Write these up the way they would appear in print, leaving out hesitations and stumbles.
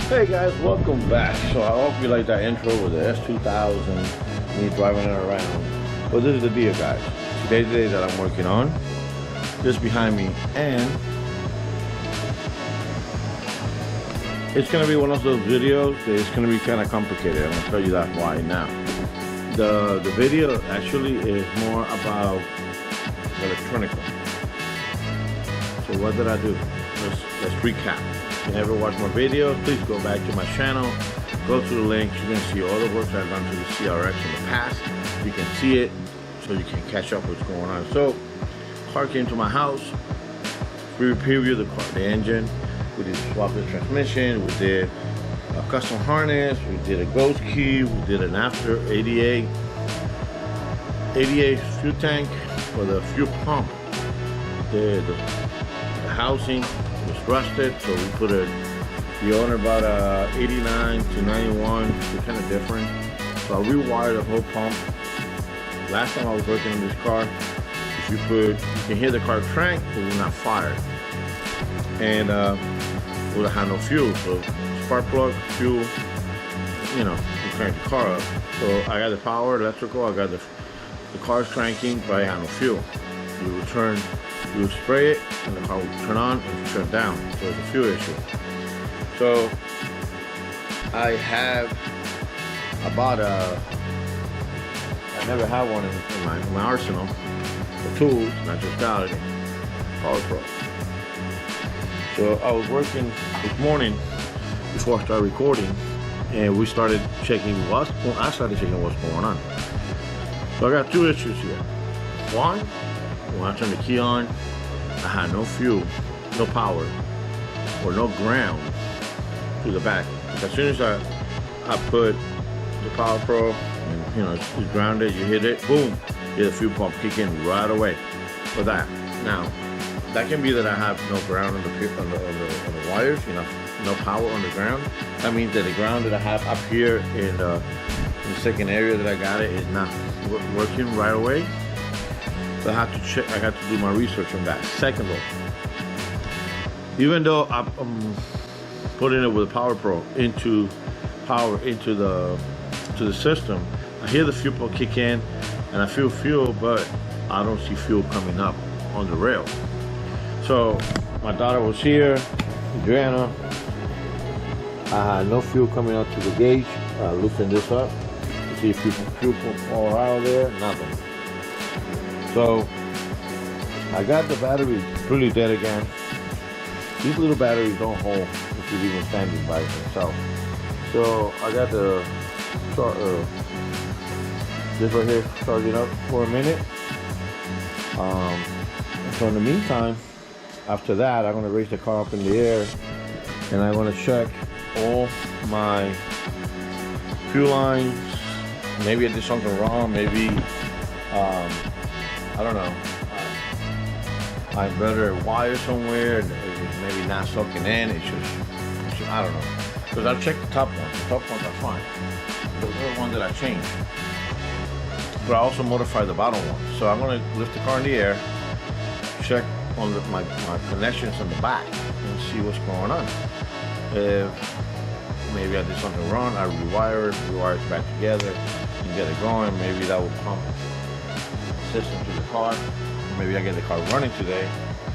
Hey guys, welcome back. So I hope you like that intro with the S2000, me driving it around. But this is the deal, guys. Today's the day that I'm working on. Just behind me, and it's gonna be one of those videos that is gonna be kind of complicated. I'm gonna tell you that why now. The video actually is more about electronical. So what did I do? Let's recap. If you never watched my videos, please go back to my channel, go to the link. You can see all the work I've done to the CRX in the past. You can see it so you can catch up what's going on. So, car came to my house. We previewed the car, the engine. We did swap the transmission. We did a custom harness. We did a ghost key. We did an after 88 fuel tank for the fuel pump. The housing was rusted, so we put we own about 89 to 91, they're kind of different. So I rewired the whole pump. Last time I was working on this car, if you can hear the car crank, but it will not fire. And it would have had no fuel, so spark plug, fuel, you crank the car up. So I got the power, electrical, I got the car's cranking, but I had no fuel. You would spray it, and the car would turn on and turn down. So it's a fuel issue. So I have about I never had one in my arsenal. The tools, and I just got it. Power Pro. So I was working this morning before I started recording, and I started checking what's going on. So I got two issues here. One, when I turned the key on, I had no fuel, no power, or no ground to the back. As soon as I put the Power Pro, and it's grounded, you hit it, boom, you hear the fuel pump kick in right away for that. Now, that can be that I have no ground on the wires, no power on the ground. That means that the ground that I have up here in the second area that I got it is not working right away. So I have to check. I got to do my research on that. Second of all, even though I'm putting it with a Power Pro into the system, I hear the fuel pump kick in, and I feel fuel, but I don't see fuel coming up on the rail. So my daughter was here, Adriana. I had no fuel coming up to the gauge. I loosened this up to see if fuel pump fall out of there. Nothing. So I got the battery really dead again. These little batteries don't hold if you're even standing by themselves. So I got this right here charging up for a minute. So in the meantime, after that, I'm gonna raise the car up in the air, and I'm gonna check all my fuel lines. Maybe I did something wrong. Maybe I don't know. I better wire somewhere. It's maybe not soaking in. It's just I don't know. Because I've checked the top ones. The top ones are fine. Those are the ones that I changed. But I also modified the bottom one. So I'm going to lift the car in the air, check on my connections on the back, and see what's going on. If maybe I did something wrong, I rewire it back together, and get it going. Maybe that will pump system to the car. Maybe I get the car running today,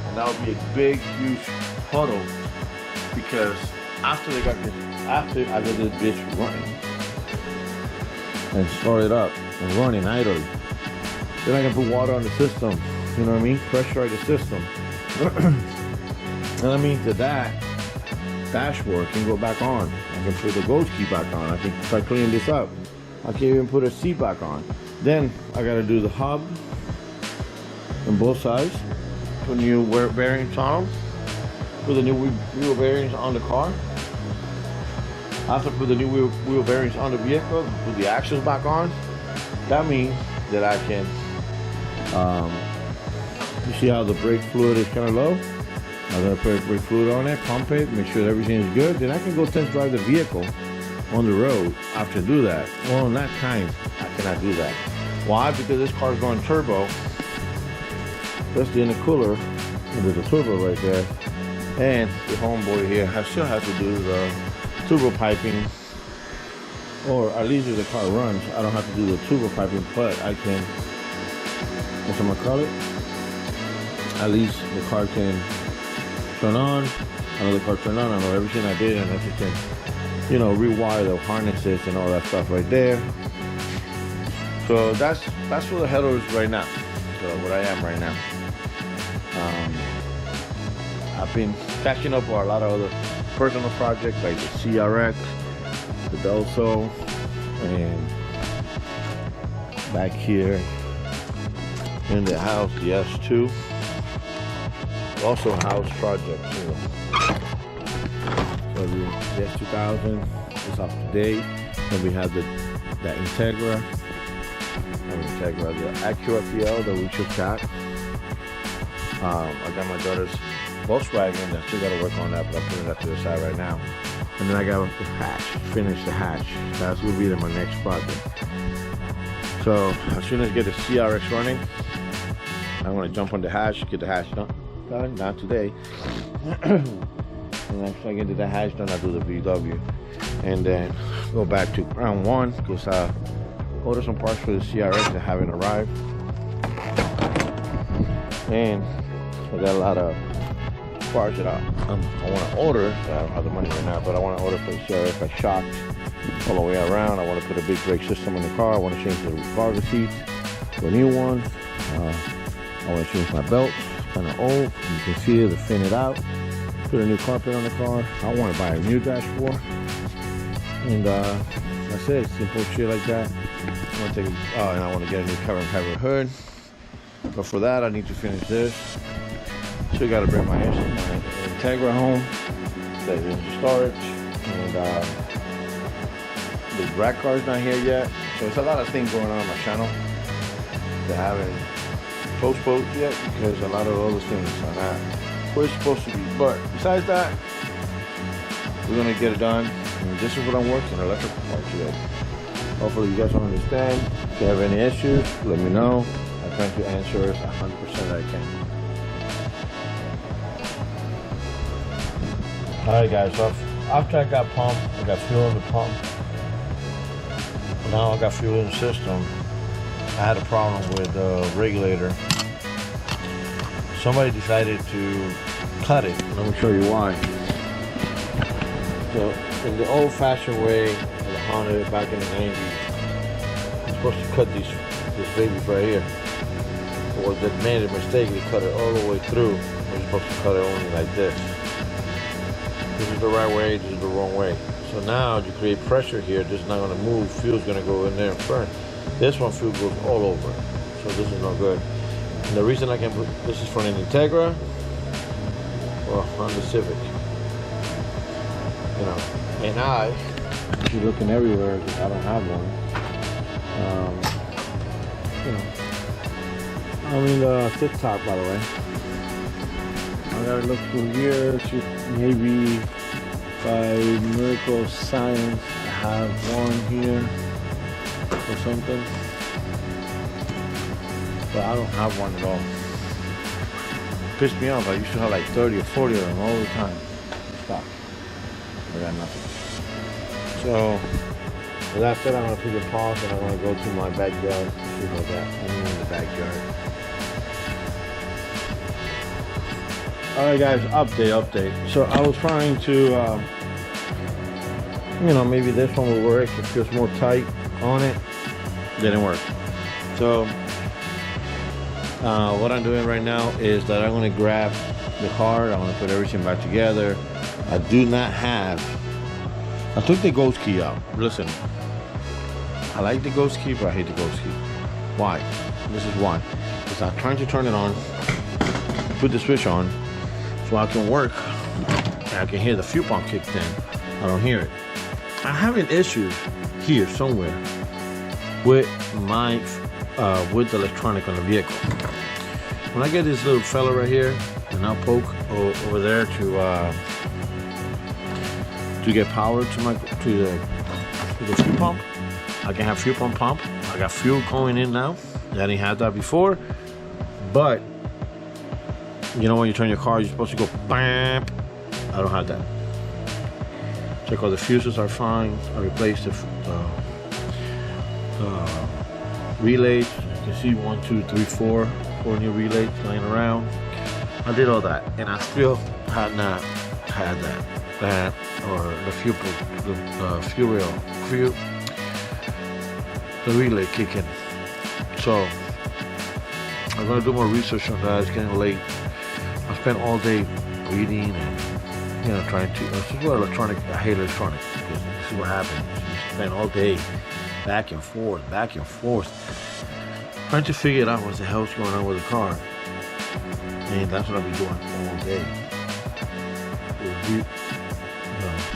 and that would be a big, huge puddle, because after I get this bitch running and start it up and running idly, then I can put water on the system. You know what I mean? Pressurize the system, and that means that dashboard can go back on. I can put the ghost key back on. I can start cleaning this up. I can even put a seat back on. Then I gotta do the hub on both sides, put new bearings on them, put the new wheel bearings on the car. After put the new wheel bearings on the vehicle, put the axles back on. That means that I can, you see how the brake fluid is kind of low? I'm gonna put brake fluid on it, pump it, make sure everything is good. Then I can go test drive the vehicle on the road after do that. Well, in that time, I cannot do that. Why? Because this car is going turbo. That's the intercooler, and there's a turbo right there. And the homeboy here still has to do the turbo piping, or at least if the car runs, I don't have to do the turbo piping, but I can, what's I'm gonna call it? At least the car can turn on, another car turn on. I know everything I did, and I just can, you know, rewire the harnesses and all that stuff right there. So that's where the header is right now. So what I am right now. I've been catching up on a lot of other personal projects like the CRX, the Delso, and back here in the house, the S2. Also house projects, you know. So the S2000 is up to date. Then we have the Integra, the Acura PL that we just got. I got my daughter's Volkswagen. I still got to work on that, but I'm putting that to the side right now. And then I got the hatch, finish the hatch. That's will be my next project. So as soon as I get the CRX running, I'm gonna jump on the hatch, get the hatch done. Not today. And after I get the hatch done, I'll do the VW, and then go back to round one because I ordered some parts for the CRX that haven't arrived, and I got a lot of parts that I want to order. I don't have the money right now, but I want to order for the CRX. I shocked all the way around. I want to put a big brake system in the car. I want to change the cargo seats to a new one. I want to change my belts, kind of old. You can see it, thin it out. Put a new carpet on the car. I want to buy a new dashboard, and that's it. Simple shit like that. I want to take, and I want to get a new carbon fiber hood. But for that, I need to finish this. So I got to bring my Integra home. That is the storage, and the rack car's not here yet. So it's a lot of things going on my channel that haven't postponed yet because a lot of other things are not where it's supposed to be. But besides that, we're gonna get it done. And this is what I'm working on, electrical part today. Hopefully you guys will understand. If you have any issues, let me know. I'm trying to answer as 100% I can. Alright guys, so after I got pumped, I got fuel in the pump. Now I got fuel in the system. I had a problem with the regulator. Somebody decided to cut it. Let me show you why. So in the old-fashioned way of the Honda back in the 90s, you're supposed to cut these babies right here. Well, they made a mistake. They cut it all the way through. We're supposed to cut it only like this. This is the right way. This is the wrong way. So now you create pressure here. This is not going to move. Fuel's going to go in there and burn. This one fuel goes all over. So this is no good. And the reason I can put this is for an Integra or Honda Civic. You know, and I keep looking everywhere because I don't have one. You know, I'm in the TikTok, by the way. I gotta look through here. Maybe by miracle of science, I have one here or something. But I don't have one at all. It pissed me off. I used to have like 30 or 40 of them all the time. Stop. I got nothing. So, with that said, I'm going to put a pause and I'm going to go to my backyard. See about that. I'm in the backyard. Alright guys, update. So I was trying to, you know, maybe this one will work. It feels more tight on it. Didn't work. So, what I'm doing right now is that I'm going to grab the car. I'm going to put everything back together. I do not have, I took the ghost key out. Listen, I like the ghost key, but I hate the ghost key. Why? This is why. Because I'm trying to turn it on, put the switch on, so I can work, and I can hear the fuel pump kick in. I don't hear it. I have an issue here somewhere with my, with the electronic on the vehicle. When I get this little fella right here, and I'll poke over there to get power to the fuel pump. I can have fuel pump. I got fuel going in now. I didn't have that before, but you know when you turn your car, you're supposed to go bam. I don't have that. Check all the fuses are fine. I replaced the relays. You can see 1, 2, 3, 4 new relays laying around. I did all that, and I still had not had that or the relay kicking. So I'm gonna do more research on that. It's getting late. I spent all day reading and trying to. This is what electronic. I hate electronics because this is what happens. You spend all day back and forth, trying to figure out what the hell's going on with the car. And that's what I'll be doing all day.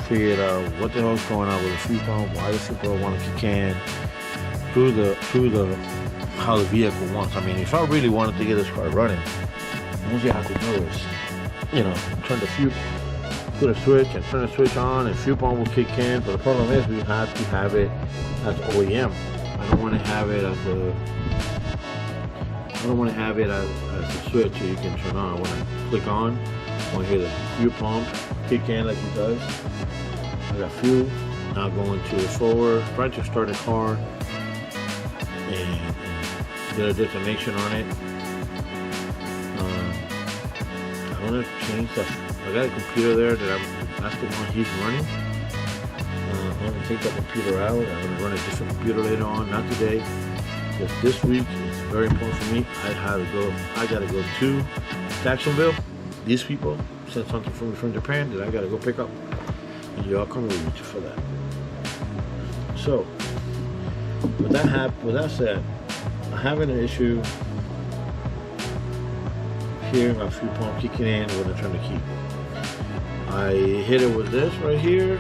Figure out what the hell's going on with the fuel pump, why the fuel pump want to kick in, through the how the vehicle wants. I mean, if I really wanted to get this car running, all you have to do is, turn the fuel, put a switch and turn the switch on, and fuel pump will kick in. But the problem is, we have to have it as OEM. I don't want to have it as a switch that you can turn on. I want to click on. I want to hear the fuel pump kick in like it does. I got fuel. Now going to the forward, trying to start the car and get a destination on it. I want to change that. I got a computer there that's the one he's running. I'm going to take that computer out. I'm going to run a different computer later on, not today. Because this week is very important for me. I got to go to Jacksonville. These people sent something for me from Japan that I got to go pick up. And y'all come with me for that. So, with that said, I'm having an issue hearing my fuel pump kicking in when I turn the key. I hit it with this right here,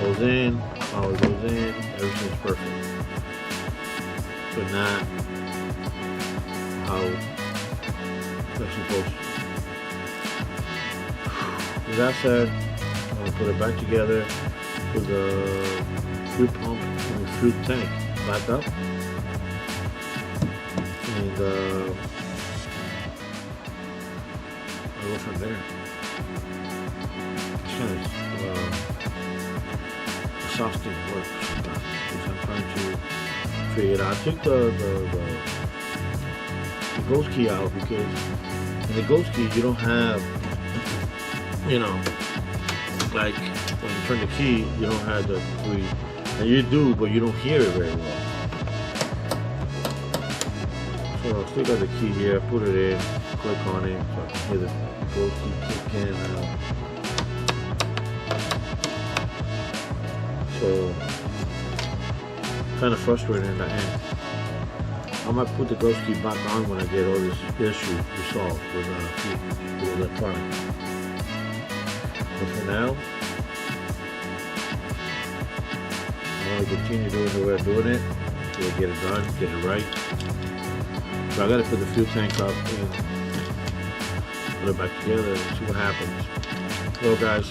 goes in, power goes in, everything's perfect. But not how that's supposed to. With that said, I'm going to put it back together with the fuel pump and the fuel tank back up. And I'll go from there. It's kind of the soft thing works sometimes because I'm trying to figure it out. I took the ghost key out because in the ghost key you don't have, like when you turn the key, you don't have the three, and you do, but you don't hear it very well. So I still got the key here, put it in, click on it, so I can hear the ghost key kick in and out. So, kind of frustrating in the end. I might put the ghost key back on when I get all this issue resolved with electronic. But for now, I'm going to continue doing the way I'm doing it until I get it done, get it right. So I got to put the fuel tank up and put it back together and see what happens. Well, guys,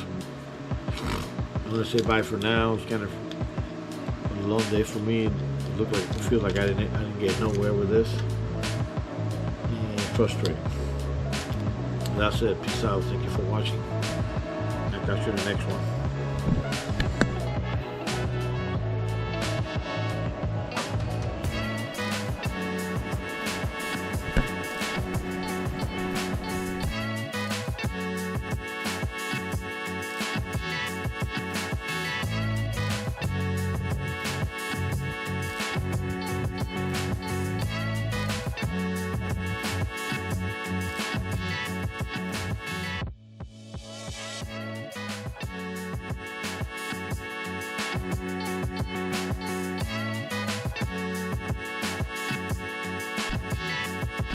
I'm going to say bye for now. It's kind of a long day for me. It feels like I didn't get nowhere with this. And frustrating. That's it. Peace out. Thank you for watching. I'll catch you in the next one.